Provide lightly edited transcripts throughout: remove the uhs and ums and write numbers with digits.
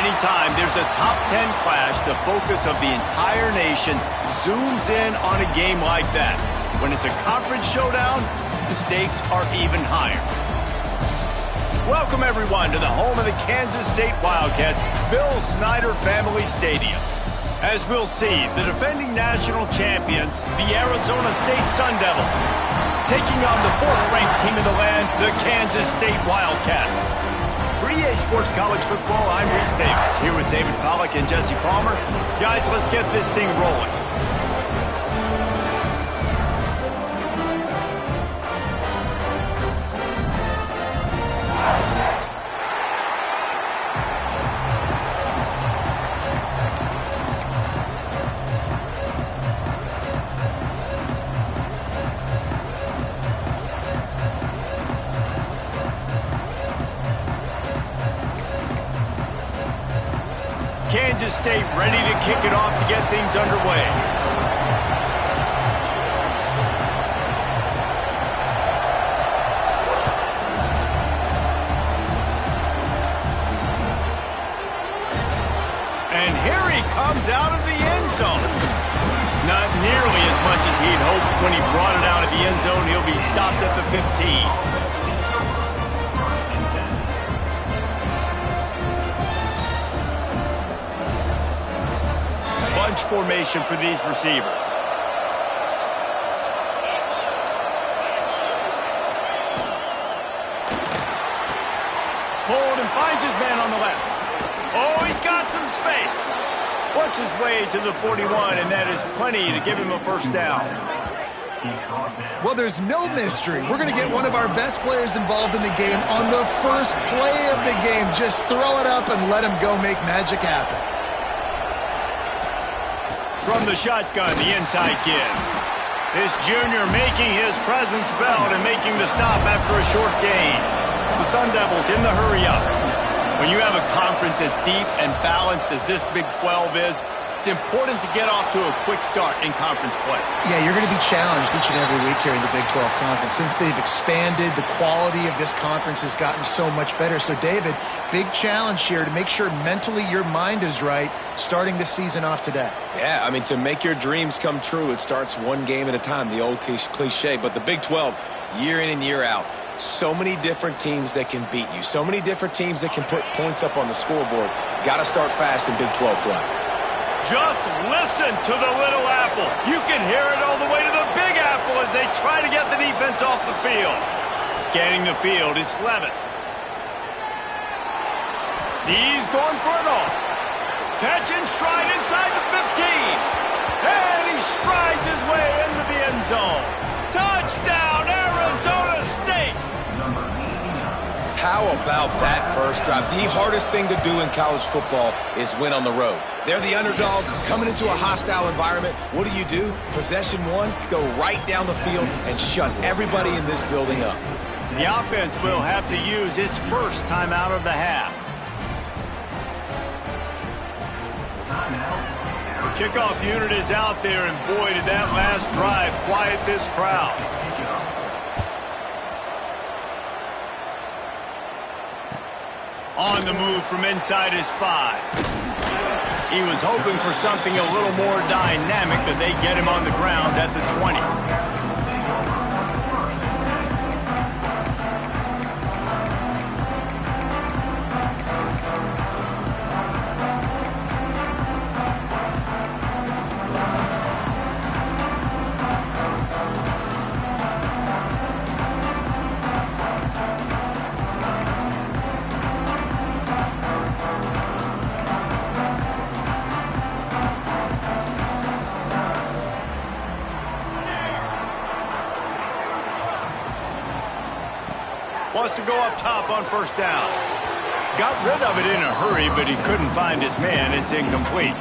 Anytime there's a top 10 clash, the focus of the entire nation zooms in on a game like that. When it's a conference showdown, the stakes are even higher. Welcome, everyone, to the home of the Kansas State Wildcats, Bill Snyder Family Stadium. As we'll see, the defending national champions, the Arizona State Sun Devils, taking on the fourth-ranked team in the land, the Kansas State Wildcats. For EA Sports College Football, I'm Reese Davis, here with David Pollack and Jesse Palmer. Guys, let's get this thing rolling. Kansas State ready to kick it off to get things underway. And here he comes out of the end zone. Not nearly as much as he'd hoped when he brought it out of the end zone. He'll be stopped at the 15. Formation for these receivers. Hold and finds his man on the left. Oh, he's got some space. Works his way to the 41, and that is plenty to give him a first down. Well, there's no mystery. We're going to get one of our best players involved in the game on the first play of the game. Just throw it up and let him go make magic happen. From the shotgun, the inside give. This junior making his presence felt and making the stop after a short gain. The Sun Devils in the hurry-up. When you have a conference as deep and balanced as this Big 12 is, it's important to get off to a quick start in conference play. Yeah, you're going to be challenged each and every week here in the Big 12 Conference. Since they've expanded, the quality of this conference has gotten so much better. So, David, big challenge here to make sure mentally your mind is right starting this season off today. Yeah, I mean, to make your dreams come true, it starts one game at a time, the old cliche. But the Big 12, year in and year out, so many different teams that can beat you, so many different teams that can put points up on the scoreboard. Got to start fast in Big 12 play. Just listen to the Little Apple. You can hear it all the way to the Big Apple as they try to get the defense off the field. Scanning the field, it's Levitt. He's going for it all. Catch and stride inside the 15. And he strides his way into the end zone. Touchdown, Arizona State. How about that first drive? The hardest thing to do in college football is win on the road. They're the underdog coming into a hostile environment. What do? Possession one, go right down the field and shut everybody in this building up. The offense will have to use its first time out of the half. The kickoff unit is out there, and boy, did that last drive quiet this crowd. On the move from inside his 5. He was hoping for something a little more dynamic, but they get him on the ground at the 20. Wants to go up top on first down. Got rid of it in a hurry, but he couldn't find his man. It's incomplete.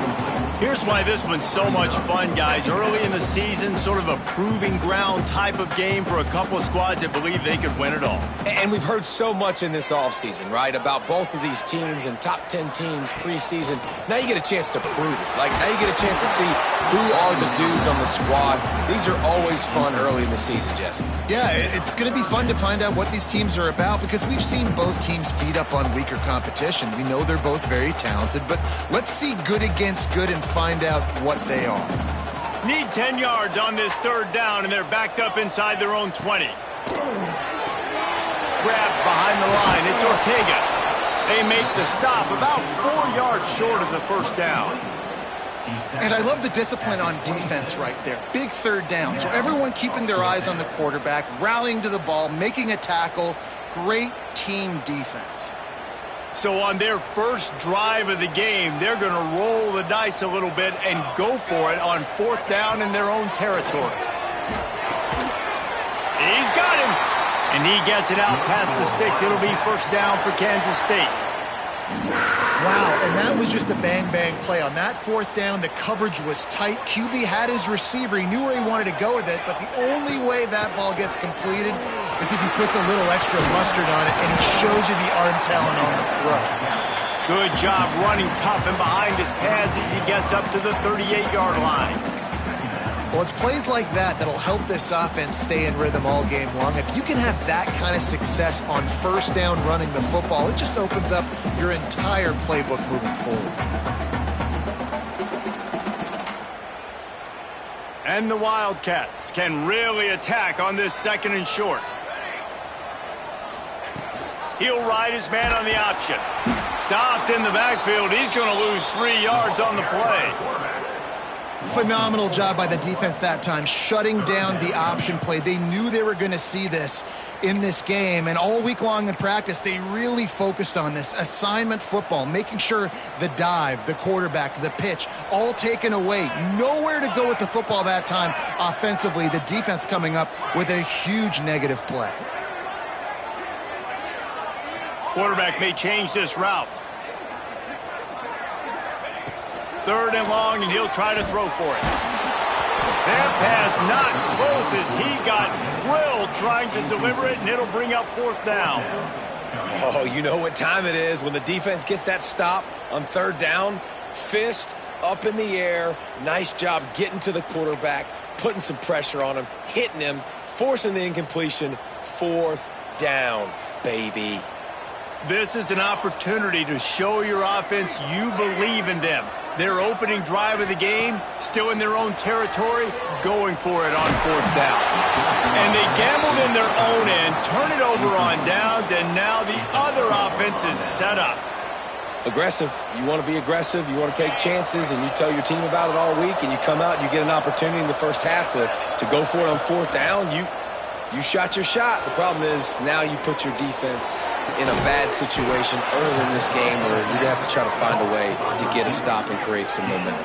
Here's why this one's so much fun, guys. Early in the season, sort of a proving ground type of game for a couple of squads that believe they could win it all. And we've heard so much in this offseason, right, about both of these teams and top 10 teams preseason. Now you get a chance to prove it. Like, now you get a chance to see who are the dudes on the squad. These are always fun early in the season, Jesse. Yeah, it's going to be fun to find out what these teams are about because we've seen both teams beat up on weaker competition. We know they're both very talented, but let's see good against good and find out what they are. Need 10 yards on this third down, and they're backed up inside their own 20. Grabbed behind the line. It's Ortega. They make the stop about 4 yards short of the first down. And I love the discipline on defense right there. Big third down. So everyone keeping their eyes on the quarterback, rallying to the ball, making a tackle. Great team defense. So on their first drive of the game, they're going to roll the dice a little bit and go for it on fourth down in their own territory. He's got him. And he gets it out past the sticks. It'll be first down for Kansas State. Wow, and that was just a bang-bang play. On that fourth down, the coverage was tight. QB had his receiver. He knew where he wanted to go with it, but the only way that ball gets completed is if he puts a little extra mustard on it, and he shows you the arm talent on the throw. Good job running tough and behind his pads as he gets up to the 38-yard line. Well, it's plays like that that'll help this offense stay in rhythm all game long. If you can have that kind of success on first down running the football, it just opens up your entire playbook moving forward. And the Wildcats can really attack on this second and short. He'll ride his man on the option. Stopped in the backfield. He's going to lose 3 yards on the play. Phenomenal job by the defense that time, shutting down the option play. They knew they were going to see this in this game, and all week long in practice, they really focused on this assignment football, making sure the dive, the quarterback, the pitch, all taken away. Nowhere to go with the football that time offensively. The defense coming up with a huge negative play. Quarterback may change this route. Third and long, and he'll try to throw for it. That pass not close as he got drilled trying to deliver it, and it'll bring up fourth down. Oh, you know what time it is when the defense gets that stop on third down. Fist up in the air. Nice job getting to the quarterback, putting some pressure on him, hitting him, forcing the incompletion. Fourth down, baby. This is an opportunity to show your offense you believe in them. Their opening drive of the game, still in their own territory, going for it on fourth down. And they gambled in their own end, turn it over on downs, and now the other offense is set up. Aggressive. You want to be aggressive. You want to take chances, and you tell your team about it all week, and you come out and you get an opportunity in the first half to go for it on fourth down. You shot your shot. The problem is now you put your defense in a bad situation early in this game where you're going to have to try to find a way to get a stop and create some momentum.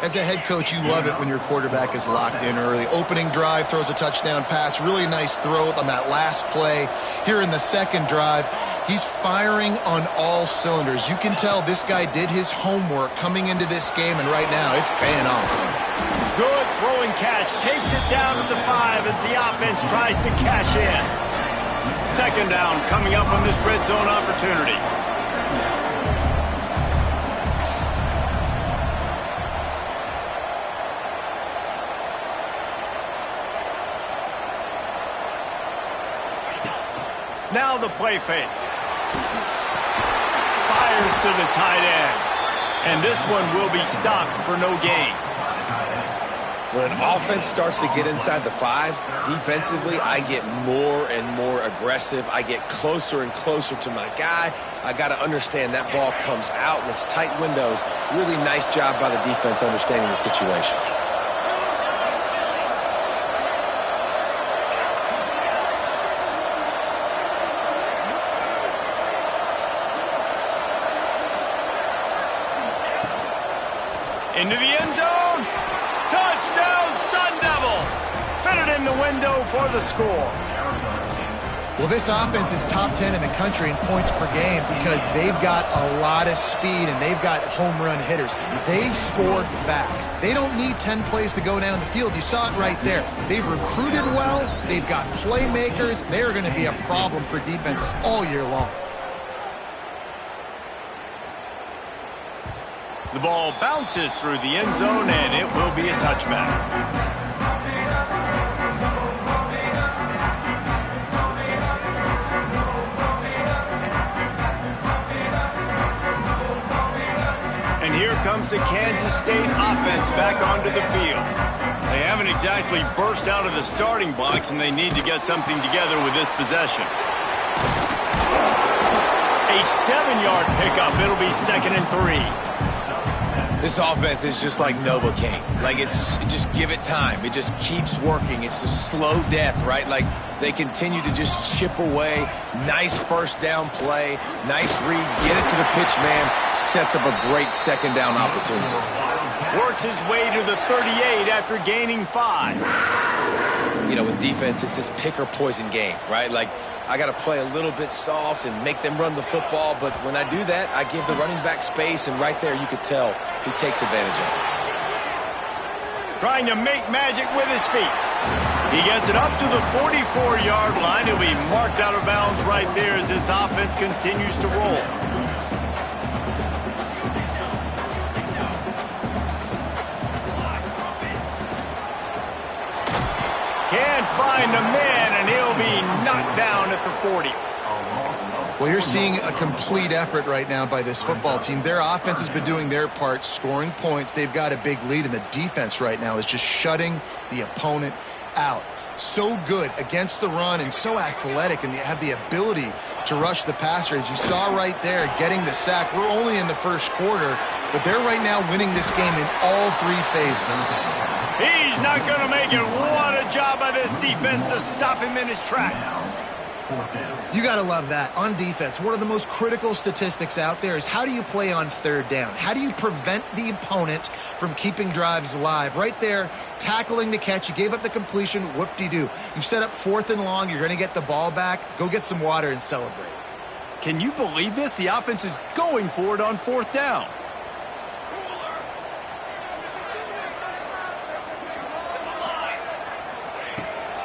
As a head coach, you love it when your quarterback is locked in early. Opening drive, throws a touchdown pass. Really nice throw on that last play. Here in the second drive, he's firing on all cylinders. You can tell this guy did his homework coming into this game, and right now it's paying off. Good throwing catch. Takes it down to the 5 as the offense tries to cash in. Second down coming up on this red zone opportunity. Now the play fake. Fires to the tight end. And this one will be stopped for no gain. When an offense starts to get inside the 5, defensively, I get more and more aggressive. I get closer and closer to my guy. I got to understand that ball comes out and it's tight windows. Really nice job by the defense understanding the situation. Into the end zone. Touchdown, Sun Devils! Fitted in the window for the score. Well, this offense is top 10 in the country in points per game because they've got a lot of speed and they've got home run hitters. They score fast. They don't need 10 plays to go down the field. You saw it right there. They've recruited well. They've got playmakers. They're going to be a problem for defenses all year long. The ball bounces through the end zone, and it will be a touchback. And here comes the Kansas State offense back onto the field. They haven't exactly burst out of the starting blocks, and they need to get something together with this possession. A 7-yard pickup. It'll be 2nd and 3. This offense is just like Novocaine. Like, just give it time. It just keeps working. It's a slow death, right? Like, they continue to just chip away. Nice first down play. Nice read. Get it to the pitch man. Sets up a great second down opportunity. Works his way to the 38 after gaining 5. You know, with defense, it's this pick or poison game, right? Like, I got to play a little bit soft and make them run the football, but when I do that, I give the running back space, and right there you could tell he takes advantage of it. Trying to make magic with his feet. He gets it up to the 44-yard line. He'll be marked out of bounds right there as this offense continues to roll. Can't find a man, and he'll be knocked down at the 40. Well, you're seeing a complete effort right now by this football team. Their offense has been doing their part, scoring points. They've got a big lead, and the defense right now is just shutting the opponent out. So good against the run and so athletic, and they have the ability to rush the passer. As you saw right there, getting the sack. We're only in the first quarter, but they're right now winning this game in all 3 phases. He's not going to make it. What a job by this defense to stop him in his tracks. You got to love that. On defense, one of the most critical statistics out there is how do you play on 3rd down? How do you prevent the opponent from keeping drives alive? Right there, tackling the catch. You gave up the completion. Whoop-de-doo. You've set up 4th and long. You're going to get the ball back. Go get some water and celebrate. Can you believe this? The offense is going for it on 4th down.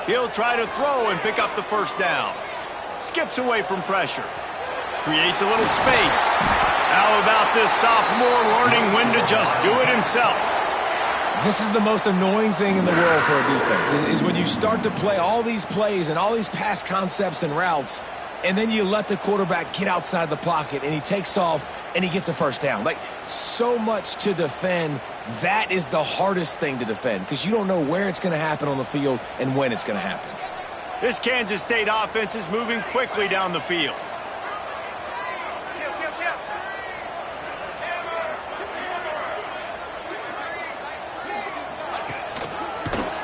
He'll try to throw and pick up the 1st down. Skips away from pressure. Creates a little space. How about this sophomore learning when to just do it himself? This is the most annoying thing in the world for a defense, is when you start to play all these plays and all these pass concepts and routes, and then you let the quarterback get outside the pocket, and he takes off, and he gets a 1st down. Like, so much to defend. That is the hardest thing to defend because you don't know where it's going to happen on the field and when it's going to happen. This Kansas State offense is moving quickly down the field.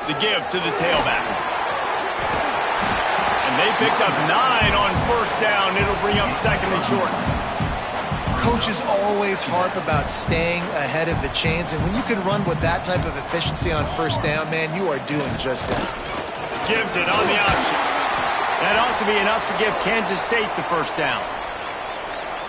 The give to the tailback. And they picked up 9 on 1st down. It'll bring up 2nd and short. Coaches always harp about staying ahead of the chains, and when you can run with that type of efficiency on 1st down, man, you are doing just that. Gives it on the option. That ought to be enough to give Kansas State the 1st down.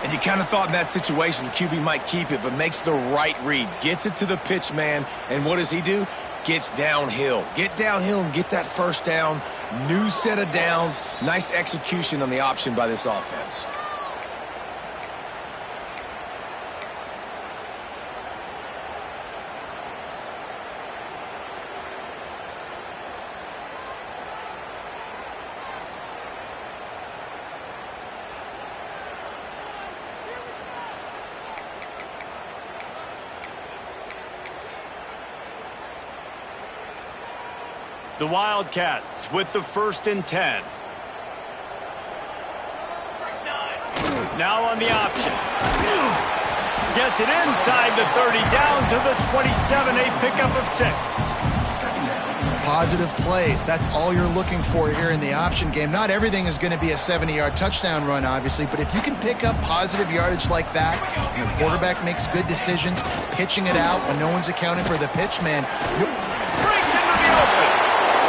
And you kind of thought in that situation QB might keep it, but makes the right read. Gets it to the pitch man, and what does he do? Gets downhill. Get downhill and get that 1st down. New set of downs. Nice execution on the option by this offense. The Wildcats with the 1st and 10. Now on the option. Gets it inside the 30, down to the 27, a pickup of 6. Positive plays. That's all you're looking for here in the option game. Not everything is going to be a 70-yard touchdown run, obviously, but if you can pick up positive yardage like that, and the quarterback makes good decisions, pitching it out when no one's accounting for the pitch, man. Breaks into the open.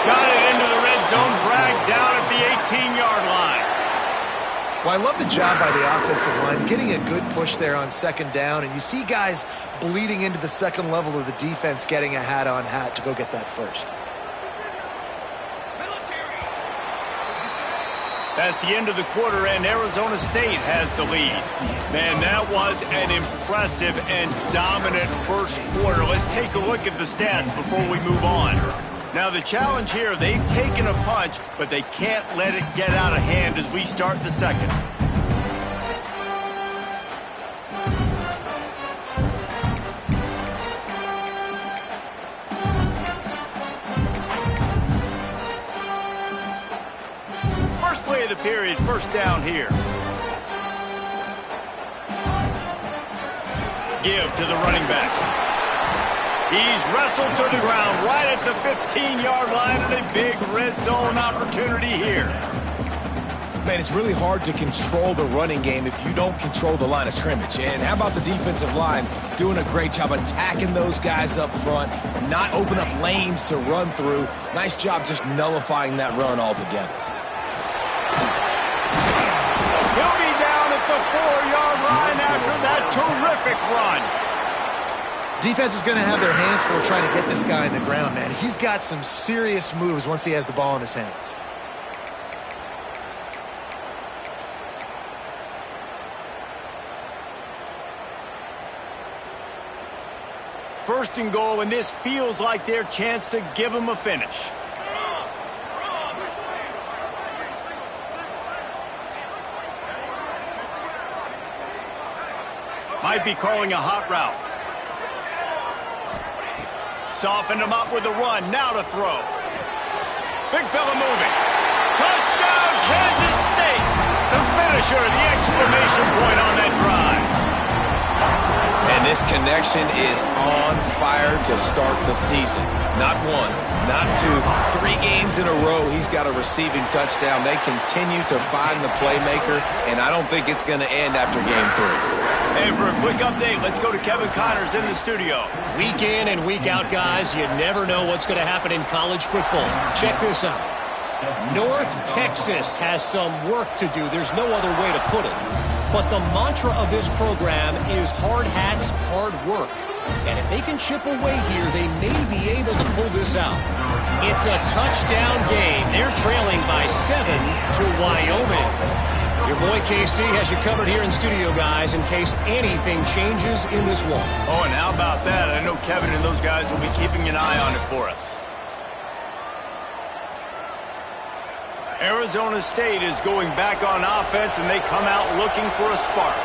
Got it into the red zone, dragged down at the 18-yard line. Well, I love the job by the offensive line, getting a good push there on 2nd down, and you see guys bleeding into the 2nd level of the defense getting a hat-on-hat to go get that 1st. That's the end of the quarter, and Arizona State has the lead. Man, that was an impressive and dominant first quarter. Let's take a look at the stats before we move on. Now, the challenge here, they've taken a punch, but they can't let it get out of hand as we start the 2nd. the period. First down here. Give to the running back. He's wrestled to the ground right at the 15-yard line, and a big red zone opportunity here. Man, it's really hard to control the running game if you don't control the line of scrimmage. And how about the defensive line doing a great job attacking those guys up front, not open up lanes to run through. Nice job just nullifying that run altogether. He'll be down at the 4-yard line after that terrific run. Defense is going to have their hands full trying to get this guy in the ground, man. He's got some serious moves once he has the ball in his hands. First and goal, and this feels like their chance to give him a finish. Might be calling a hot route. Softened him up with a run. Now to throw. Big fella moving. Touchdown, Kansas State. The finisher, the exclamation point on that drive. And this connection is on fire to start the season. Not one, not two, 3 games in a row he's got a receiving touchdown. They continue to find the playmaker, and I don't think it's going to end after game 3. And for a quick update, let's go to Kevin Connors in the studio. Week in and week out, guys, you never know what's going to happen in college football. Check this out. North Texas has some work to do. There's no other way to put it. But the mantra of this program is hard hats, hard work. And if they can chip away here, they may be able to pull this out. It's a touchdown game. They're trailing by 7 to Wyoming. Your boy KC has you covered here in studio, guys, in case anything changes in this one. Oh, and how about that? I know Kevin and those guys will be keeping an eye on it for us. Arizona State is going back on offense, and they come out looking for a spark.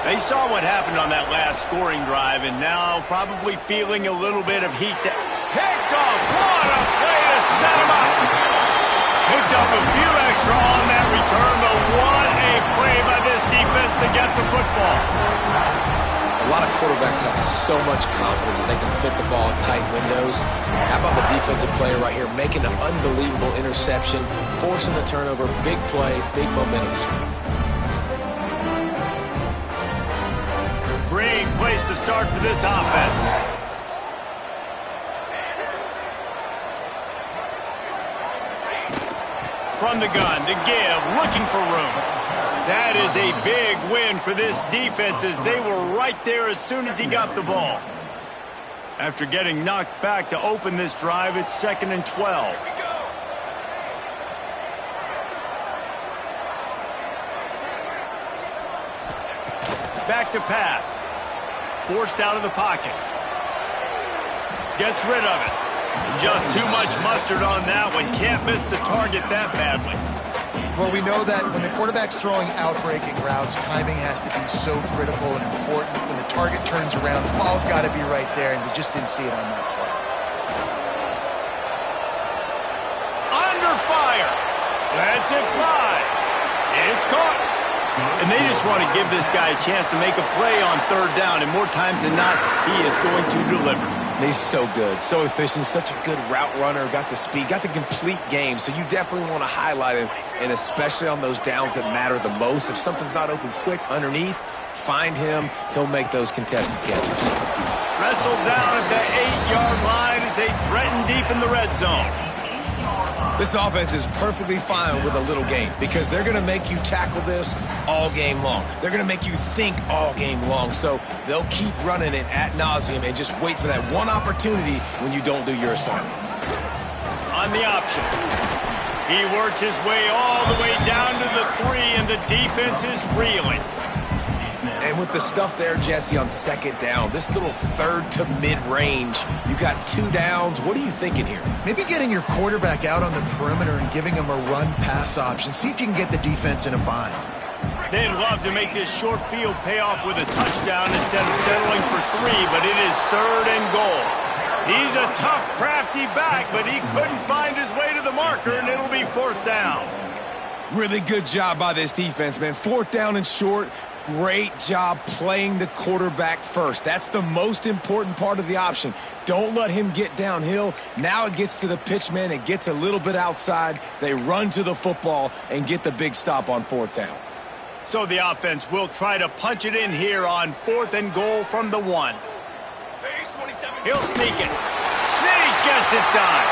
They saw what happened on that last scoring drive, and now probably feeling a little bit of heat. Picked off. What a play to set him up. Picked up a few extra on that return, but what a play by this defense to get the football. A lot of quarterbacks have so much confidence that they can fit the ball in tight windows. How about the defensive player right here making an unbelievable interception, forcing the turnover, big play, big momentum swing. Great place to start for this offense. From the gun, to give, looking for room. That is a big win for this defense as they were right there as soon as he got the ball. After getting knocked back to open this drive, it's 2nd and 12. Back to pass. Forced out of the pocket. Gets rid of it. Just too much mustard on that one. Can't miss the target that badly. Well, we know that when the quarterback's throwing outbreaking routes, timing has to be so critical and important. When the target turns around, the ball's got to be right there, and we just didn't see it on that play. Under fire. Lets it fly. It's caught. And they just want to give this guy a chance to make a play on 3rd down, and more times than not, he is going to deliver. He's so good, so efficient, such a good route runner, got the speed, got the complete game, so you definitely want to highlight him, and especially on those downs that matter the most. If something's not open quick underneath, find him, he'll make those contested catches. Wrestled down at the 8-yard line as they threaten deep in the red zone. This offense is perfectly fine with a little game because they're going to make you tackle this all game long. They're going to make you think all game long. So they'll keep running it ad nauseum and just wait for that one opportunity when you don't do your assignment. On the option. He works his way all the way down to the 3, and the defense is reeling. And with the stuff there, Jesse, on 2nd down, this little 3rd to mid-range, you got 2 downs. What are you thinking here? Maybe getting your quarterback out on the perimeter and giving him a run-pass option. See if you can get the defense in a bind. They'd love to make this short field pay off with a touchdown instead of settling for 3, but it is 3rd and goal. He's a tough, crafty back, but he couldn't find his way to the marker, and it'll be 4th down. Really good job by this defense, man. 4th down and short. Great job playing the quarterback first. That's the most important part of the option. Don't let him get downhill. Now it gets to the pitchman. It gets a little bit outside. They run to the football and get the big stop on 4th down. So the offense will try to punch it in here on 4th and goal from the 1. He'll sneak it. Sneak gets it done.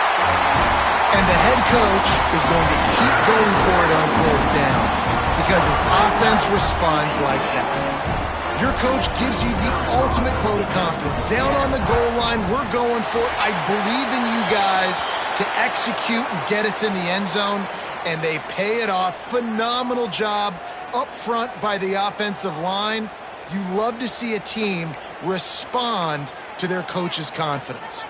And the head coach is going to keep going for it on 4th down because his offense responds like that. Your coach gives you the ultimate vote of confidence. Down on the goal line, we're going for it. I believe in you guys to execute and get us in the end zone, and they pay it off. Phenomenal job up front by the offensive line. You love to see a team respond to their coach's confidence.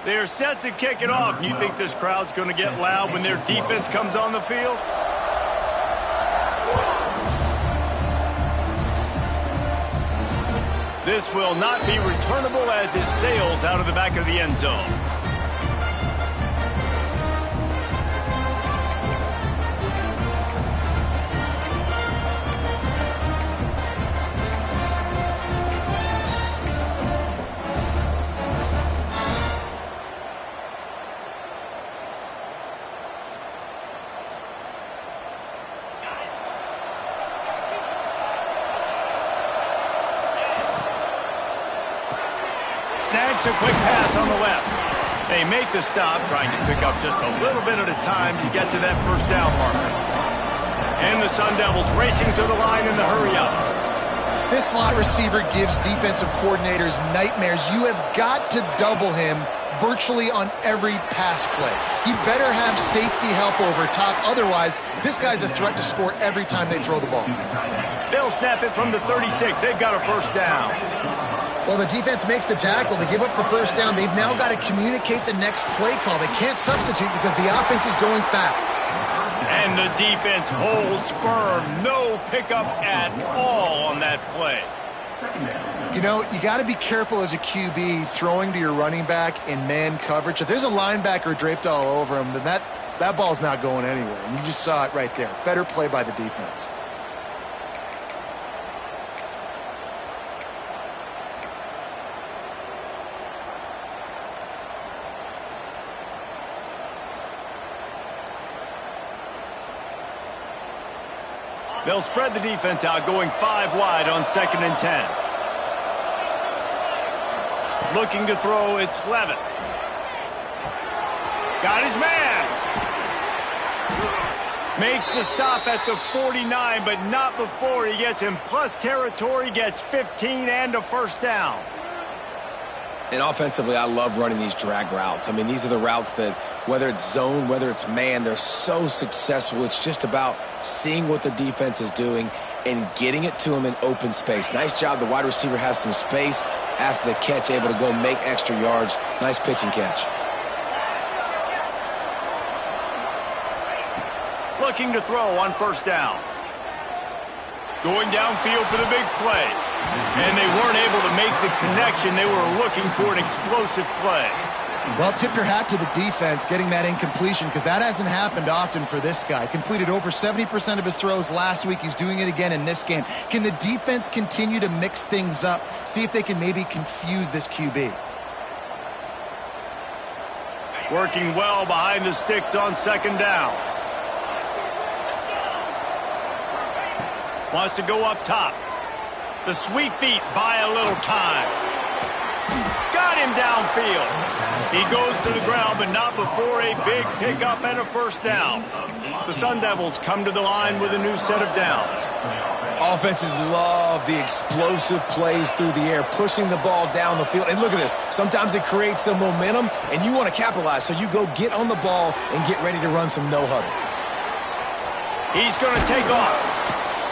They're set to kick it off. You think this crowd's going to get loud when their defense comes on the field? This will not be returnable as it sails out of the back of the end zone. Snags a quick pass on the left. They make the stop, trying to pick up just a little bit at a time to get to that 1st down marker. And the Sun Devils racing to the line in the hurry-up. This slot receiver gives defensive coordinators nightmares. You have got to double him virtually on every pass play. He better have safety help over top. Otherwise, this guy's a threat to score every time they throw the ball. They'll snap it from the 36. They've got a 1st down. Well, the defense makes the tackle. They give up the 1st down. They've now got to communicate the next play call. They can't substitute because the offense is going fast. And the defense holds firm. No pickup at all on that play. You know, you got to be careful as a QB throwing to your running back in man coverage. If there's a linebacker draped all over him, then that ball's not going anywhere. And you just saw it right there. Better play by the defense. They'll spread the defense out, going 5 wide on 2nd and 10. Looking to throw, it's Levitt. Got his man. Makes the stop at the 49, but not before he gets in plus territory, gets 15 and a 1st down. And offensively, I love running these drag routes. I mean, these are the routes that, whether it's zone, whether it's man, they're so successful. It's just about seeing what the defense is doing and getting it to him in open space. Nice job. The wide receiver has some space after the catch, able to go make extra yards. Nice pitch and catch. Looking to throw on 1st down. Going downfield for the big play. And they weren't able to make the connection. They were looking for an explosive play. Well, tip your hat to the defense getting that incompletion because that hasn't happened often for this guy. Completed over 70% of his throws last week. He's doing it again in this game. Can the defense continue to mix things up? See if they can maybe confuse this QB. Working well behind the sticks on 2nd down. Wants to go up top. The sweet feet buy a little time. Got him downfield. He goes to the ground, but not before a big pickup and a 1st down. The Sun Devils come to the line with a new set of downs. Offenses love the explosive plays through the air, pushing the ball down the field. And look at this. Sometimes it creates some momentum, and you want to capitalize. So you go get on the ball and get ready to run some no-huddle. He's going to take off.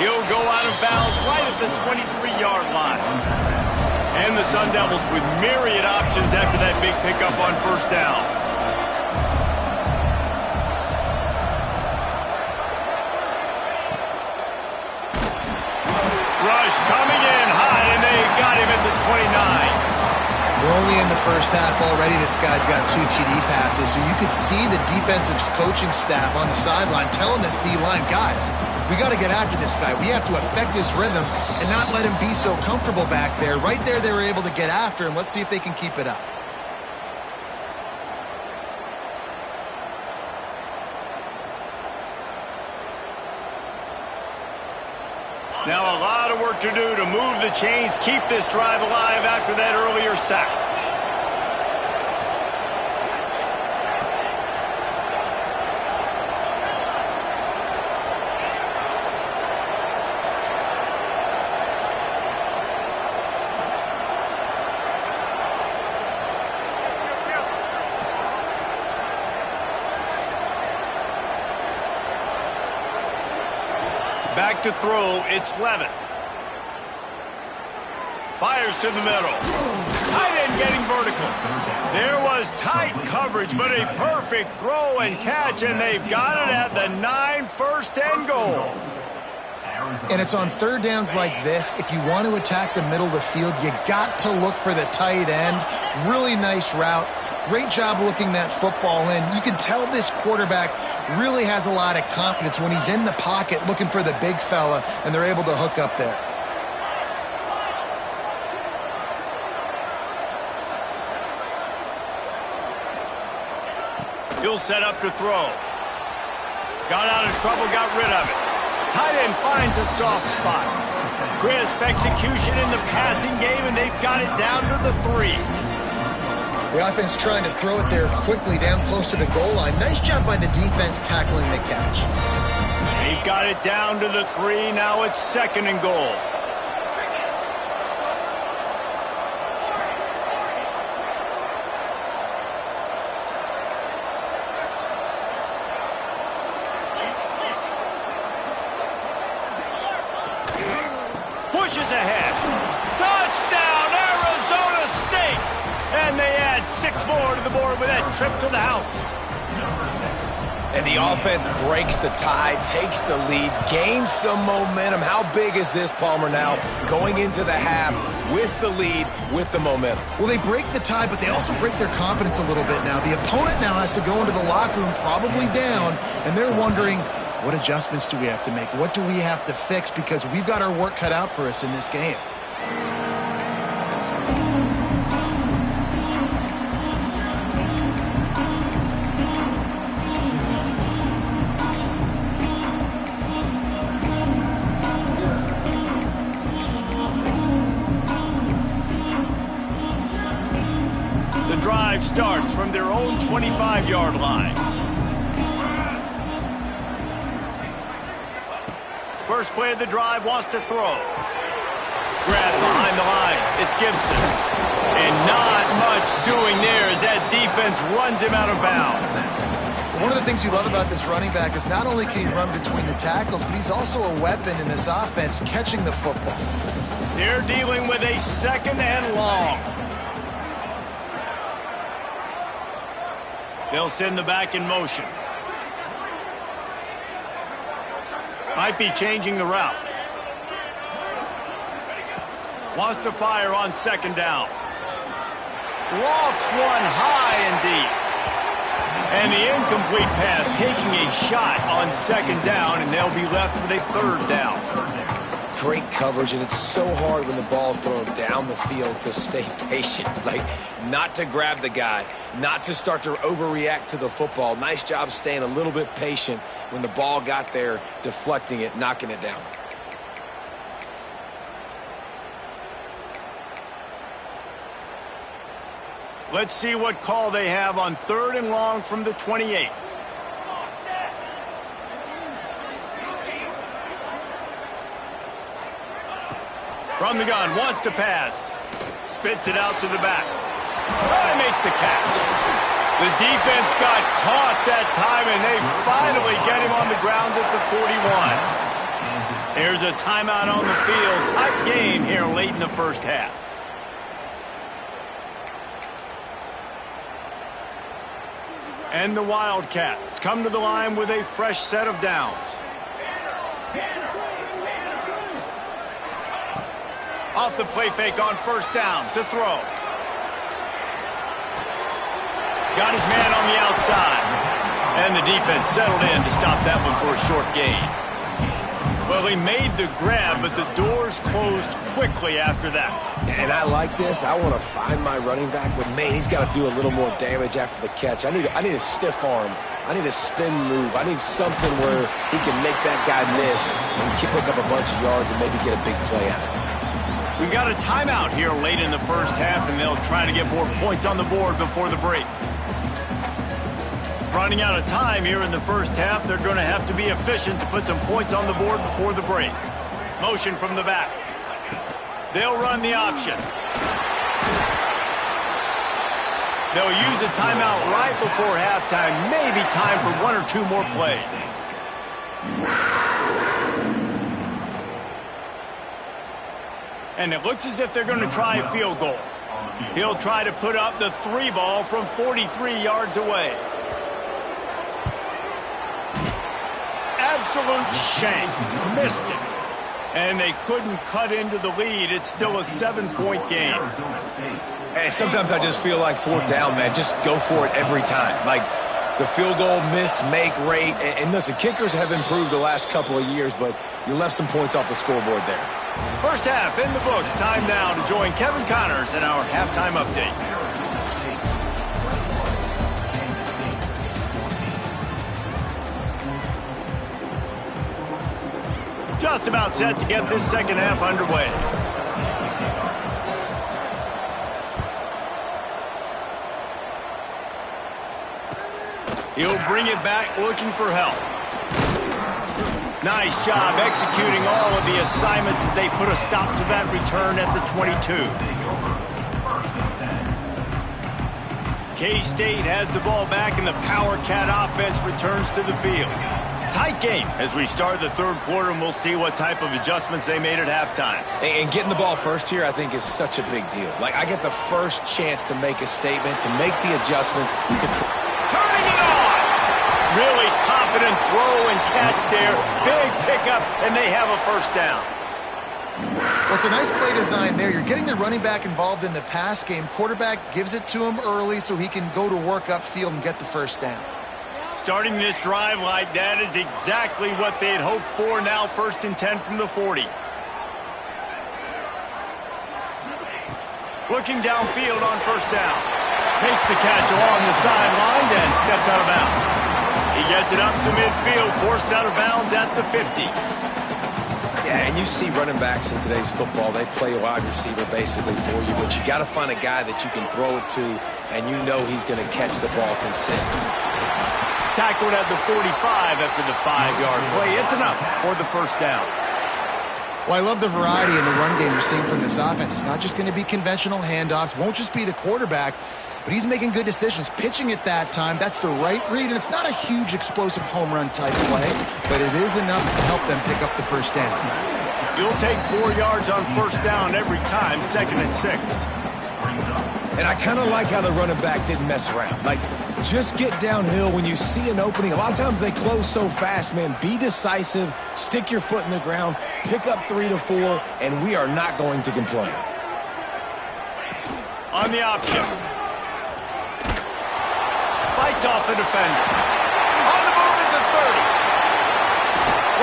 He'll go out of bounds right at the 23-yard line. And the Sun Devils with myriad options after that big pickup on 1st down. Rush coming in high, and they got him at the 29. We're only in the first half already, this guy's got 2 TD passes, so you could see the defensive coaching staff on the sideline telling this D-line, guys, we got to get after this guy. We have to affect his rhythm and not let him be so comfortable back there. Right there, they were able to get after him. Let's see if they can keep it up. Now a lot of work to do to move the chains, keep this drive alive after that earlier sack. Back to throw, it's Levin. Fires to the middle. Tight end getting vertical. There was tight coverage, but a perfect throw and catch, and they've got it at the 9, first and goal. And it's on third downs like this. If you want to attack the middle of the field, you got to look for the tight end. Really nice route. Great job looking that football in. You can tell this quarterback really has a lot of confidence when he's in the pocket looking for the big fella, and they're able to hook up there. He'll set up to throw. Got out of trouble, got rid of it. Tight end finds a soft spot. Crisp execution in the passing game, and they've got it down to the 3. The offense trying to throw it there quickly down close to the goal line. Nice job by the defense tackling the catch. They've got it down to the 3. Now it's 2nd and goal. Pushes ahead. Touchdown, Arizona State! And they add 6 more to the board with that trip to the house. And the offense breaks the tie, takes the lead, gains some momentum. How big is this, Palmer, now going into the half with the lead, with the momentum? Well, they break the tie, but they also break their confidence a little bit now. The opponent now has to go into the locker room probably down, and they're wondering, what adjustments do we have to make? What do we have to fix? Because we've got our work cut out for us in this game. The drive starts from their own 25-yard line. First play of the drive, wants to throw. Grab behind the line. It's Gibson. And not much doing there as that defense runs him out of bounds. One of the things you love about this running back is not only can he run between the tackles, but he's also a weapon in this offense catching the football. They're dealing with a 2nd and long. They'll send the back in motion. Might be changing the route. Wants to fire on 2nd down. Lofts one high and deep. And the incomplete pass taking a shot on 2nd down, and they'll be left with a 3rd down. Great coverage, and it's so hard when the ball's thrown down the field to stay patient. Like, not to grab the guy, not to start to overreact to the football. Nice job staying a little bit patient when the ball got there, deflecting it, knocking it down. Let's see what call they have on 3rd and long from the 28. From the gun, wants to pass. Spits it out to the back. And makes the catch. The defense got caught that time, and they finally get him on the ground at the 41. There's a timeout on the field. Tight game here late in the first half. And the Wildcats come to the line with a fresh set of downs. Off the play fake on 1st down to throw. Got his man on the outside. And the defense settled in to stop that one for a short gain. Well, he made the grab, but the doors closed quickly after that. And I like this. I want to find my running back, but, man, he's got to do a little more damage after the catch. I need a stiff arm. I need a spin move. I need something where he can make that guy miss and pick up a bunch of yards and maybe get a big play out of it. We've got a timeout here late in the first half, and they'll try to get more points on the board before the break. Running out of time here in the first half, they're going to have to be efficient to put some points on the board before the break. Motion from the back. They'll run the option. They'll use a timeout right before halftime. Maybe time for one or two more plays. And it looks as if they're going to try a field goal. He'll try to put up the 3 ball from 43 yards away. Absolute shank. Missed it. And they couldn't cut into the lead. It's still a 7-point game. Hey, sometimes I just feel like 4th down, man. Just go for it every time. Like the field goal miss-make rate. And listen, kickers have improved the last couple of years, but you left some points off the scoreboard there. First half in the books. Time now to join Kevin Connors in our halftime update. Just about set to get this second half underway. He'll bring it back looking for help. Nice job executing all of the assignments as they put a stop to that return at the 22. K-State has the ball back and the Power Cat offense returns to the field. Tight game as we start the third quarter, and we'll see what type of adjustments they made at halftime. And getting the ball first here, I think, is such a big deal. Like, I get the first chance to make a statement, to make the adjustments. Turning it on! Really confident throw and catch there. Big pickup, and they have a first down. Well, it's a nice play design there. You're getting the running back involved in the pass game. Quarterback gives it to him early so he can go to work upfield and get the first down. Starting this drive like that is exactly what they'd hoped for. Now 1st and 10 from the 40. Looking downfield on first down. Makes the catch along the sidelines and steps out of bounds. He gets it up to midfield, forced out of bounds at the 50. Yeah, and you see running backs in today's football, they play a wide receiver basically for you, but you got to find a guy that you can throw it to, and you know he's going to catch the ball consistently. Tackled at the 45 after the 5-yard play. It's enough for the first down. Well, I love the variety in the run game you're seeing from this offense. It's not just going to be conventional handoffs. Won't just be the quarterback, but he's making good decisions. Pitching at that time, that's the right read, and it's not a huge explosive home run type play, but it is enough to help them pick up the first down. You'll take 4 yards on first down every time, 2nd and 6. And I kind of like how the running back didn't mess around. Like, just get downhill when you see an opening. A lot of times they close so fast, man. Be decisive, stick your foot in the ground, pick up 3 to 4, and we are not going to complain. On the option. Fights off a defender. On the move at the 30.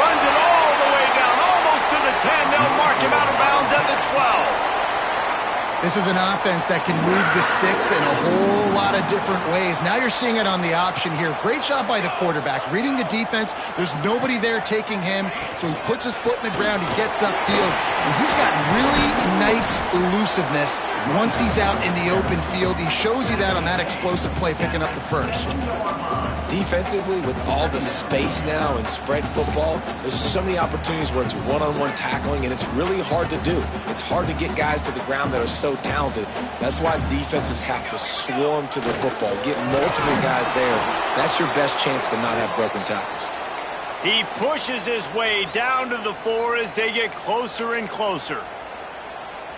Runs it all the way down, almost to the 10. They'll mark him out of bounds at the 12. This is an offense that can move the sticks in a whole lot of different ways. Now you're seeing it on the option here. Great job by the quarterback. Reading the defense, there's nobody there taking him, so he puts his foot in the ground, he gets upfield, and he's got really nice elusiveness once he's out in the open field. He shows you that on that explosive play, picking up the first. Defensively, with all the space now in spread football, there's so many opportunities where it's one-on-one tackling, and it's really hard to do. It's hard to get guys to the ground that are so talented. That's why defenses have to swarm to the football, get multiple guys there. That's your best chance to not have broken tackles. He pushes his way down to the 4 as they get closer and closer.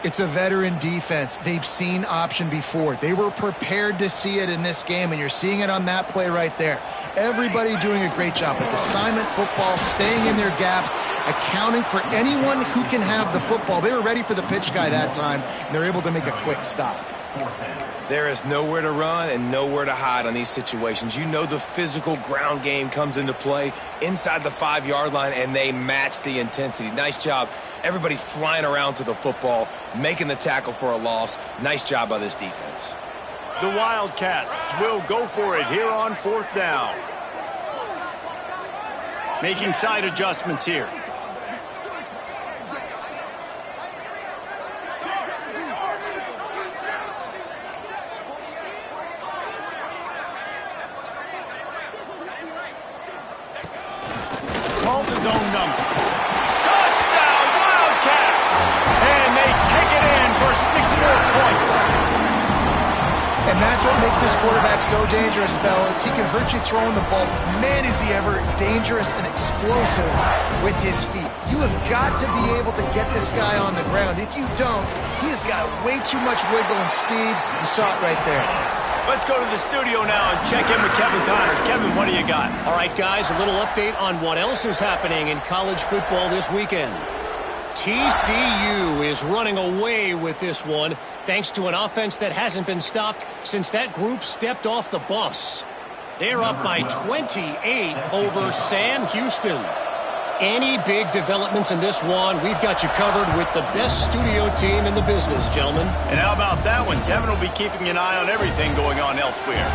It's a veteran defense. They've seen option before. They were prepared to see it in this game, and you're seeing it on that play right there. Everybody doing a great job with assignment football, staying in their gaps, accounting for anyone who can have the football. They were ready for the pitch guy that time, and they're able to make a quick stop. There is nowhere to run and nowhere to hide on these situations. You know the physical ground game comes into play inside the 5-yard line, and they match the intensity. Nice job. Everybody flying around to the football, making the tackle for a loss. Nice job by this defense. The Wildcats will go for it here on 4th down. Making side adjustments here. Calls his own number. Touchdown, Wildcats! And they take it in for 6 more points. And that's what makes this quarterback so dangerous, fellas. He can hurt you throwing the ball. Man, is he ever dangerous and explosive with his feet. You have got to be able to get this guy on the ground. If you don't, he has got way too much wiggle and speed. You saw it right there. Let's go to the studio now and check in with Kevin Connors. Kevin, what do you got? All right, guys, a little update on what else is happening in college football this weekend. TCU is running away with this one thanks to an offense that hasn't been stopped since that group stepped off the bus. They're up by 28 over Sam Houston. Any big developments in this one, we've got you covered with the best studio team in the business, gentlemen. And how about that one? Kevin will be keeping an eye on everything going on elsewhere.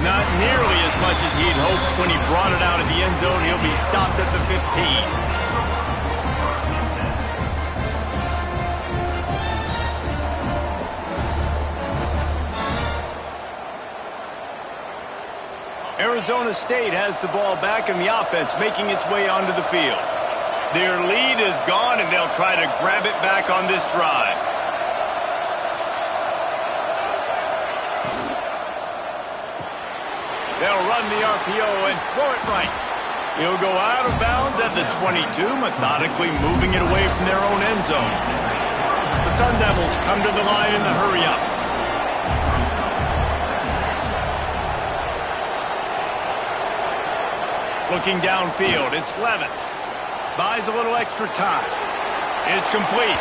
Not nearly as much as he'd hoped when he brought it out of the end zone. He'll be stopped at the 15. Arizona State has the ball back in the offense, making its way onto the field. Their lead is gone, and they'll try to grab it back on this drive. They'll run the RPO and throw it right. He'll go out of bounds at the 22, methodically moving it away from their own end zone. The Sun Devils come to the line in the hurry-up. Looking downfield, it's Levitt. Buys a little extra time. It's complete.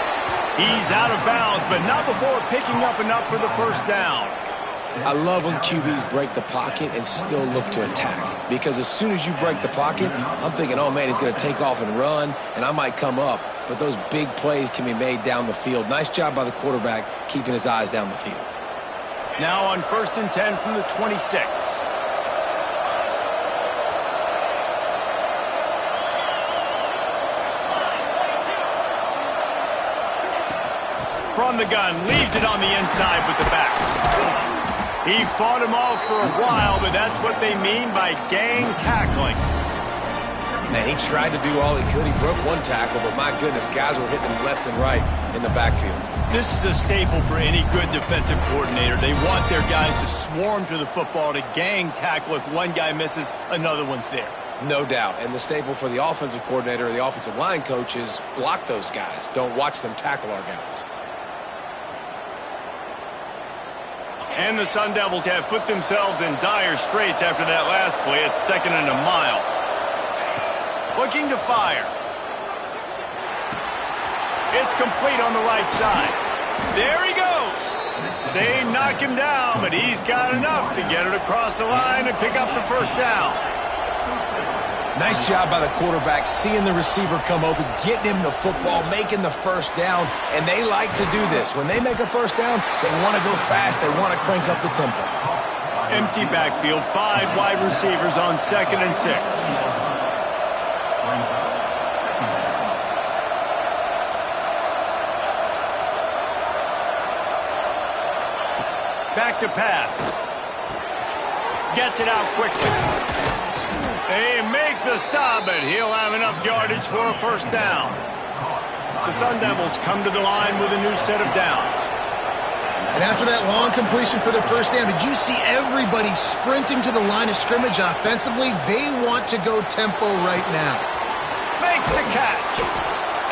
He's out of bounds, but not before picking up enough for the first down. I love when QBs break the pocket and still look to attack. Because as soon as you break the pocket, I'm thinking, oh, man, he's going to take off and run, and I might come up. But those big plays can be made down the field. Nice job by the quarterback keeping his eyes down the field. Now on 1st and 10 from the 26. From the gun, leaves it on the inside with the back. He fought him off for a while, but that's what they mean by gang tackling. Man, he tried to do all he could. He broke one tackle, but my goodness, guys were hitting him left and right in the backfield. This is a staple for any good defensive coordinator. They want their guys to swarm to the football, to gang tackle. If one guy misses, another one's there. No doubt. And the staple for the offensive coordinator or the offensive line coach is block those guys. Don't watch them tackle our guys. And the Sun Devils have put themselves in dire straits after that last play. It's 2nd and a mile. Looking to fire. It's complete on the right side. There he goes. They knock him down, but he's got enough to get it across the line and pick up the first down. Nice job by the quarterback, seeing the receiver come open, getting him the football, making the first down, and they like to do this. When they make a first down, they want to go fast. They want to crank up the tempo. Empty backfield, 5 wide receivers on 2nd and 6. Back to pass. Gets it out quickly. They make the stop, but he'll have enough yardage for a first down. The Sun Devils come to the line with a new set of downs. And after that long completion for the first down, did you see everybody sprinting to the line of scrimmage offensively? They want to go tempo right now. Makes the catch.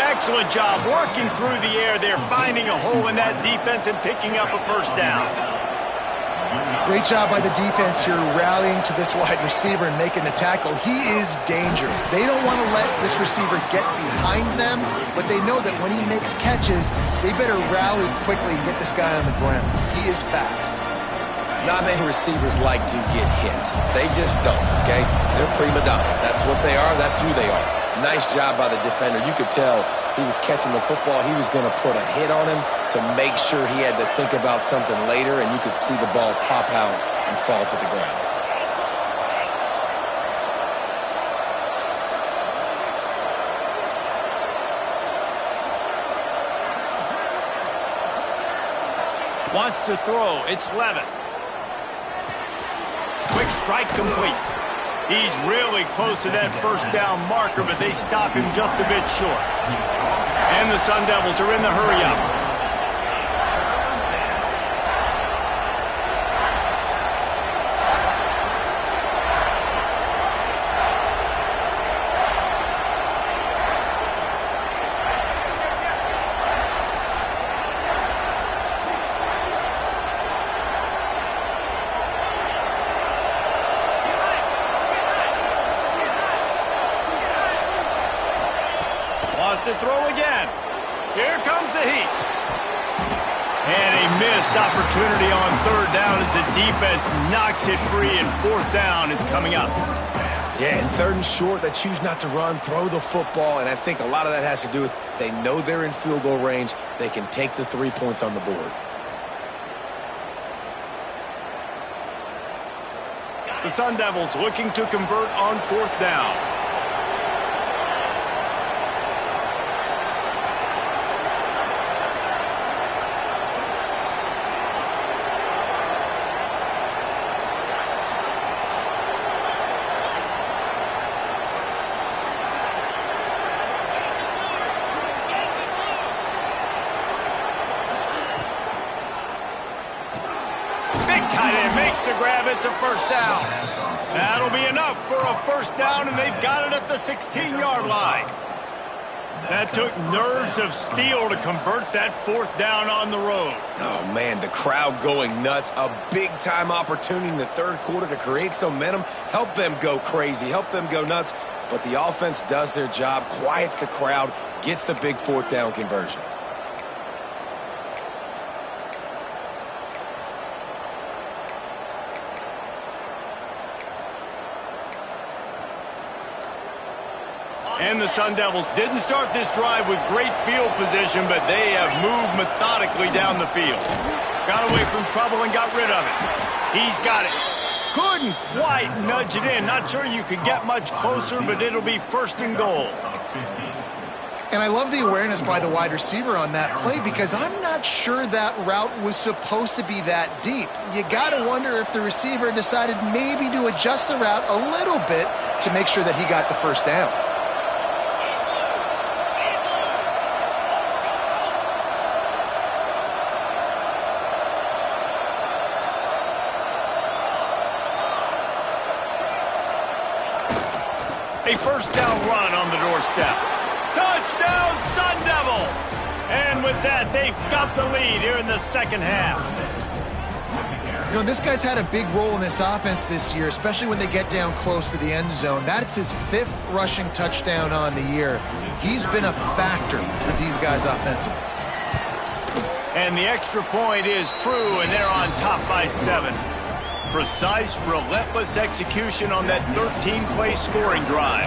Excellent job working through the air there, finding a hole in that defense and picking up a first down. Great job by the defense here rallying to this wide receiver and making the tackle. He is dangerous. They don't want to let this receiver get behind them, but they know that when he makes catches, they better rally quickly and get this guy on the ground. He is fast. Not many receivers like to get hit. They just don't, okay? They're prima donnas. That's what they are. That's who they are. Nice job by the defender. You could tell he was catching the football. He was going to put a hit on him to make sure he had to think about something later, and you could see the ball pop out and fall to the ground. Wants to throw. It's Levitt. Quick strike complete. He's really close to that first down marker, but they stop him just a bit short. And the Sun Devils are in the hurry-up. To throw again. Here comes the heat. And a missed opportunity on third down as the defense knocks it free, and fourth down is coming up. Yeah, and third and short, they choose not to run, throw the football, and I think a lot of that has to do with they know they're in field goal range. They can take the 3 points on the board. The Sun Devils looking to convert on fourth down. Tight end makes the grab. It's a first down. That'll be enough for a first down, and they've got it at the 16-yard line. That took nerves of steel to convert that fourth down on the road. Oh, man, the crowd going nuts. A big-time opportunity in the third quarter to create some momentum, help them go crazy, help them go nuts. But the offense does their job, quiets the crowd, gets the big fourth down conversion. And the Sun Devils didn't start this drive with great field position, but they have moved methodically down the field. Got away from trouble and got rid of it. He's got it. Couldn't quite nudge it in. Not sure you could get much closer, but it'll be first and goal. And I love the awareness by the wide receiver on that play, because I'm not sure that route was supposed to be that deep. You got to wonder if the receiver decided maybe to adjust the route a little bit to make sure that he got the first down. A first down run on the doorstep. Touchdown, Sun Devils! And with that, they've got the lead here in the second half. You know, this guy's had a big role in this offense this year, especially when they get down close to the end zone. That's his 5th rushing touchdown on the year. He's been a factor for these guys offensively. And the extra point is true, and they're on top by 7. Precise, relentless execution on that 13-play scoring drive.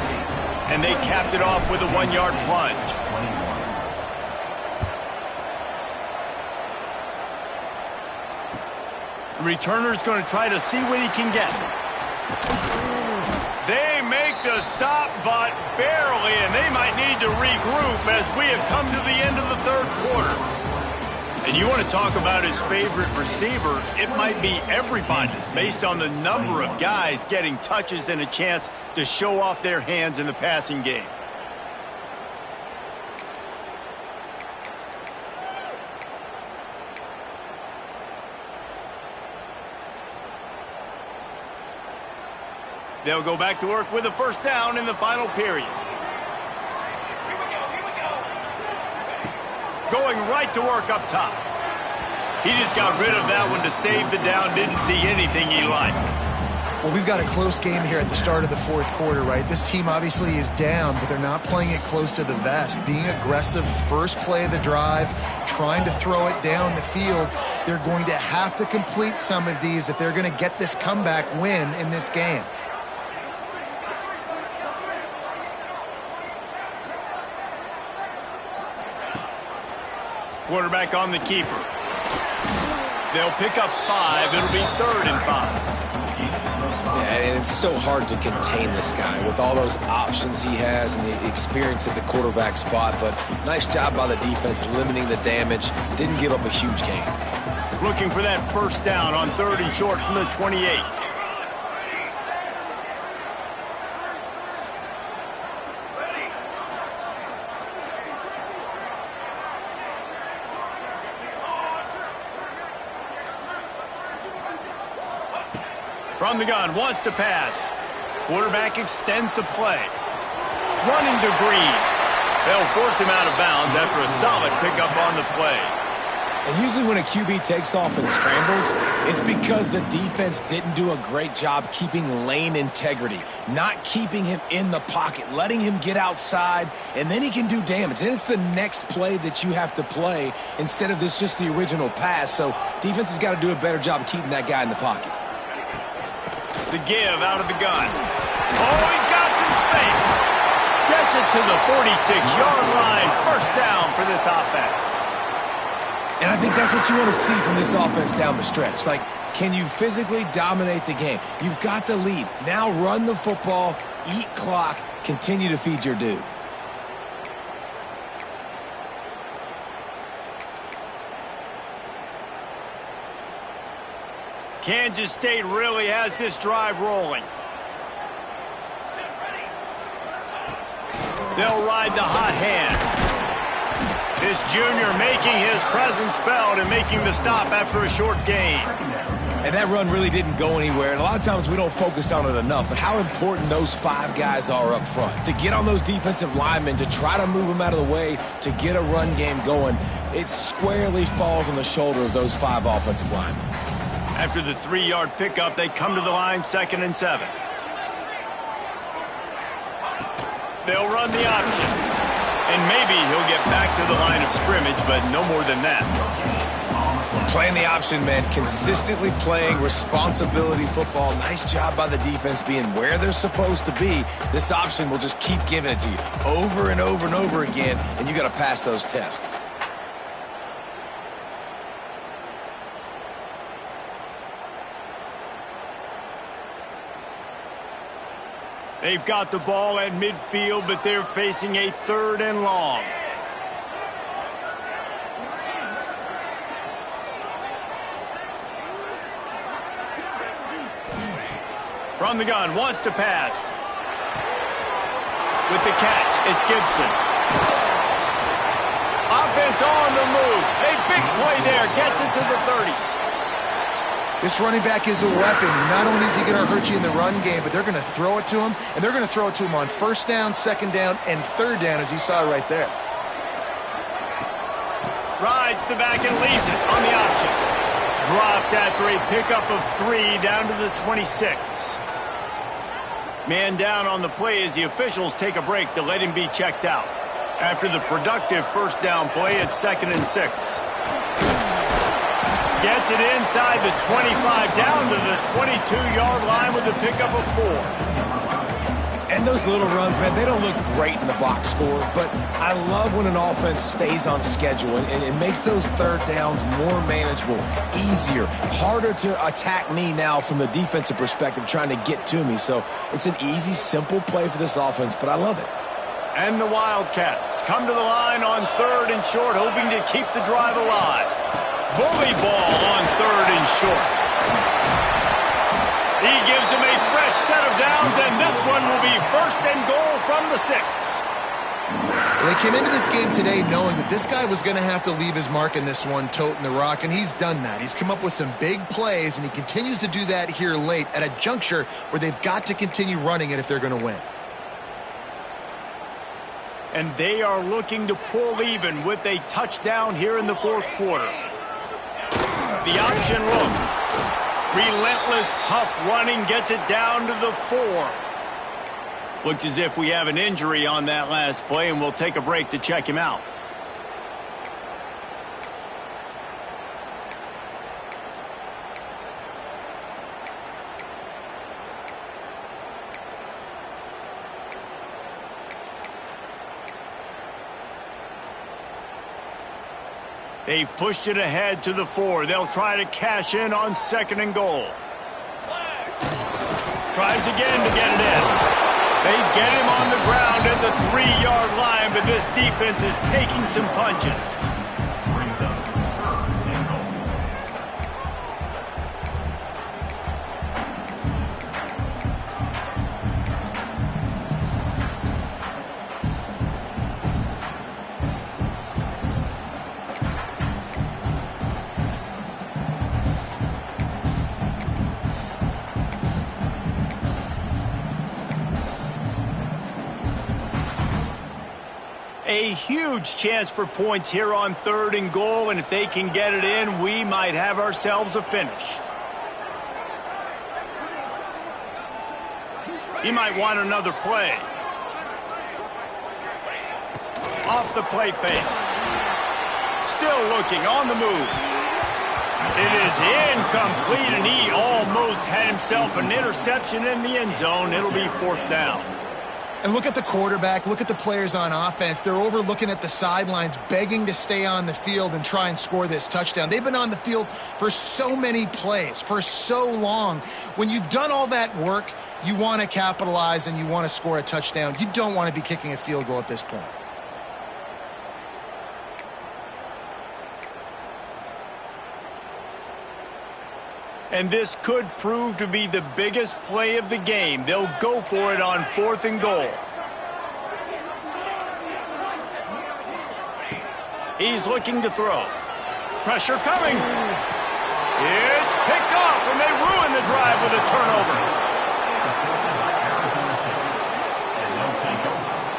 And they capped it off with a 1-yard plunge. The returner's going to try to see what he can get. They make the stop, but barely, and they might need to regroup as we have come to the end of the third quarter. And you want to talk about his favorite receiver, it might be everybody, based on the number of guys getting touches and a chance to show off their hands in the passing game. They'll go back to work with a first down in the final period. Going right to work up top. He just got rid of that one to save the down, didn't see anything he liked. Well, we've got a close game here at the start of the fourth quarter, right? This team obviously is down, but they're not playing it close to the vest. Being aggressive, first play of the drive, trying to throw it down the field. They're going to have to complete some of these if they're going to get this comeback win in this game. Quarterback on the keeper. They'll pick up 5. It'll be 3rd and 5. Yeah, and it's so hard to contain this guy with all those options he has and the experience at the quarterback spot. But nice job by the defense limiting the damage. Didn't give up a huge gain. Looking for that first down on 3rd and short from the 28. From the gun, wants to pass. Quarterback extends the play. Running to Green. They'll force him out of bounds after a solid pickup on the play. And usually when a QB takes off and scrambles, it's because the defense didn't do a great job keeping lane integrity, not keeping him in the pocket, letting him get outside, and then he can do damage. Then it's the next play that you have to play instead of this just the original pass. So defense has got to do a better job of keeping that guy in the pocket. The give out of the gun. Oh, he's got some space. Gets it to the 46-yard line. First down for this offense. And I think that's what you want to see from this offense down the stretch. Like, can you physically dominate the game? You've got the lead. Now run the football, eat clock, continue to feed your dude. Kansas State really has this drive rolling. They'll ride the hot hand. This junior making his presence felt and making the stop after a short gain. And that run really didn't go anywhere. And a lot of times we don't focus on it enough, but how important those 5 guys are up front. To get on those defensive linemen, to try to move them out of the way, to get a run game going, it squarely falls on the shoulder of those 5 offensive linemen. After the 3-yard pickup, they come to the line 2nd and 7. They'll run the option. And maybe he'll get back to the line of scrimmage, but no more than that. Playing the option, man. Consistently playing responsibility football. Nice job by the defense being where they're supposed to be. This option will just keep giving it to you over and over and over again, and you got to pass those tests. They've got the ball at midfield, but they're facing a 3rd and long. From the gun, wants to pass. With the catch, it's Gibson. Offense on the move. A big play there, gets it to the 30. This running back is a weapon. Not only is he going to hurt you in the run game, but they're going to throw it to him, and they're going to throw it to him on 1st down, 2nd down, and 3rd down, as you saw right there. Rides the back and leaves it on the option. Dropped after a pickup of 3 down to the 26. Man down on the play as the officials take a break to let him be checked out. After the productive first down play, it's 2nd and 6. Gets it inside the 25, down to the 22-yard line with a pickup of 4. And those little runs, man, they don't look great in the box score, but I love when an offense stays on schedule and it makes those 3rd downs more manageable, easier, harder to attack me now from the defensive perspective trying to get to me. So it's an easy, simple play for this offense, but I love it. And the Wildcats come to the line on 3rd and short, hoping to keep the drive alive. Bully ball on 3rd and short. He gives him a fresh set of downs, and this one will be 1st and goal from the 6. They came into this game today knowing that this guy was going to have to leave his mark in this one, toting the rock, and he's done that. He's come up with some big plays, and he continues to do that here late at a juncture where they've got to continue running it if they're going to win. And they are looking to pull even with a touchdown here in the 4th quarter. the option look. Relentless, tough running gets it down to the 4. Looks as if we have an injury on that last play, and we'll take a break to check him out. They've pushed it ahead to the 4. They'll try to cash in on 2nd and goal. Tries again to get it in. They get him on the ground at the 3-yard line, but this defense is taking some punches. A huge chance for points here on 3rd and goal, and if they can get it in, we might have ourselves a finish. He might want another play. Off the play fake. Still looking on the move. It is incomplete, and he almost had himself an interception in the end zone. It'll be 4th down. And look at the quarterback, look at the players on offense. They're overlooking at the sidelines, begging to stay on the field and try and score this touchdown. They've been on the field for so many plays, for so long. When you've done all that work, you want to capitalize and you want to score a touchdown. You don't want to be kicking a field goal at this point. And this could prove to be the biggest play of the game. They'll go for it on 4th and goal. He's looking to throw. Pressure coming. It's picked off, and they ruin the drive with a turnover.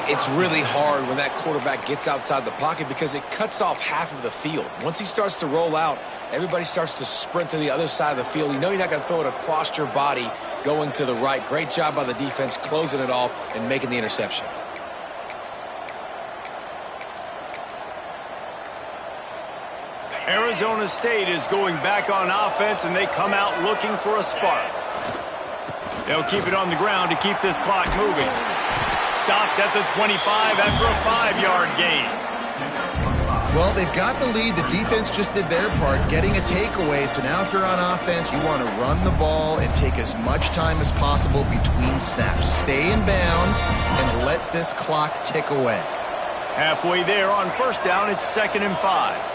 It's really hard when that quarterback gets outside the pocket because it cuts off half of the field. Once he starts to roll out, everybody starts to sprint to the other side of the field. You know you're not going to throw it across your body going to the right. Great job by the defense closing it off and making the interception. Arizona State is going back on offense, and they come out looking for a spark. They'll keep it on the ground to keep this clock moving. Stopped at the 25 after a 5-yard gain. Well, they've got the lead. The defense just did their part, getting a takeaway. So now if you're on offense, you want to run the ball and take as much time as possible between snaps. Stay in bounds and let this clock tick away. Halfway there on 1st down, it's 2nd and 5.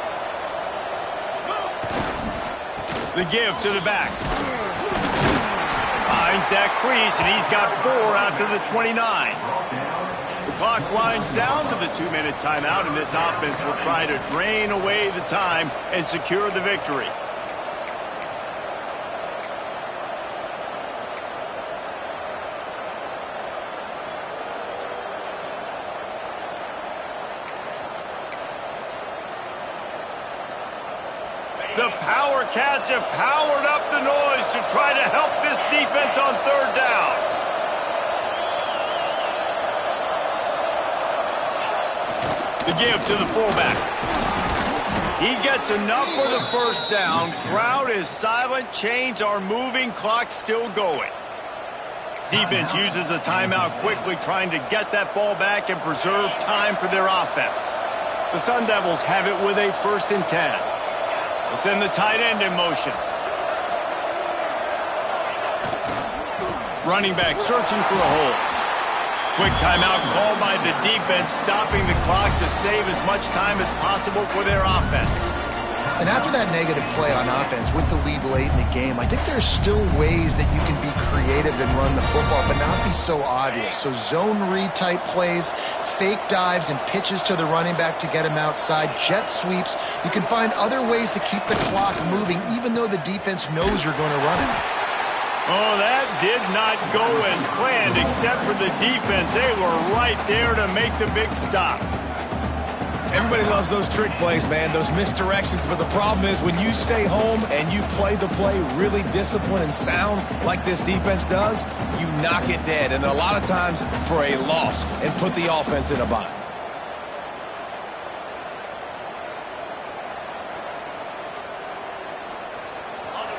The give to the back. Finds that crease, and he's got 4 out to the 29. The clock winds down to the 2-minute timeout, and this offense will try to drain away the time and secure the victory. The Power Cats have powered up the noise to try to help this defense on 3rd down. The give to the fullback. He gets enough for the 1st down. Crowd is silent. Chains are moving. Clock still going. Defense uses a timeout quickly, trying to get that ball back and preserve time for their offense. The Sun Devils have it with a 1st and 10. They'll send the tight end in motion. Running back searching for a hole. Quick timeout called by the defense, stopping the clock to save as much time as possible for their offense. And after that negative play on offense with the lead late in the game, I think there's still ways that you can be creative and run the football, but not be so obvious. So zone read type plays, fake dives and pitches to the running back to get him outside, jet sweeps. You can find other ways to keep the clock moving, even though the defense knows you're going to run it. Oh, that did not go as planned, except for the defense. They were right there to make the big stop. Everybody loves those trick plays, man, those misdirections. But the problem is when you stay home and you play the play really disciplined and sound like this defense does, you knock it dead. And a lot of times for a loss and put the offense in a bind.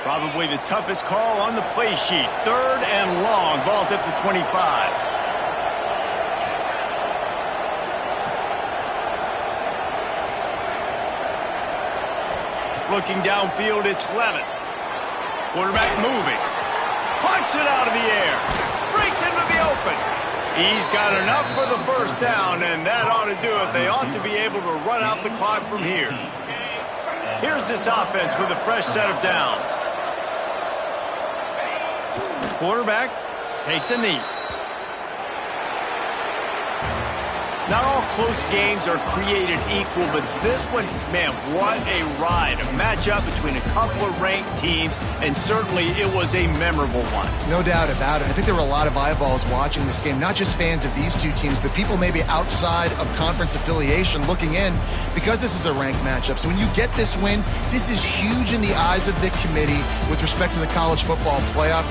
Probably the toughest call on the play sheet. 3rd and long. Ball's at the 25. Looking downfield, it's Levitt. Quarterback moving. Punts it out of the air. Breaks into the open. He's got enough for the first down, and that ought to do it. They ought to be able to run out the clock from here. Here's this offense with a fresh set of downs. Quarterback takes a knee. Not all close games are created equal, but this one, man, what a ride. A matchup between a couple of ranked teams, and certainly it was a memorable one. No doubt about it. I think there were a lot of eyeballs watching this game, not just fans of these two teams, but people maybe outside of conference affiliation looking in because this is a ranked matchup. So when you get this win, this is huge in the eyes of the committee with respect to the college football playoff.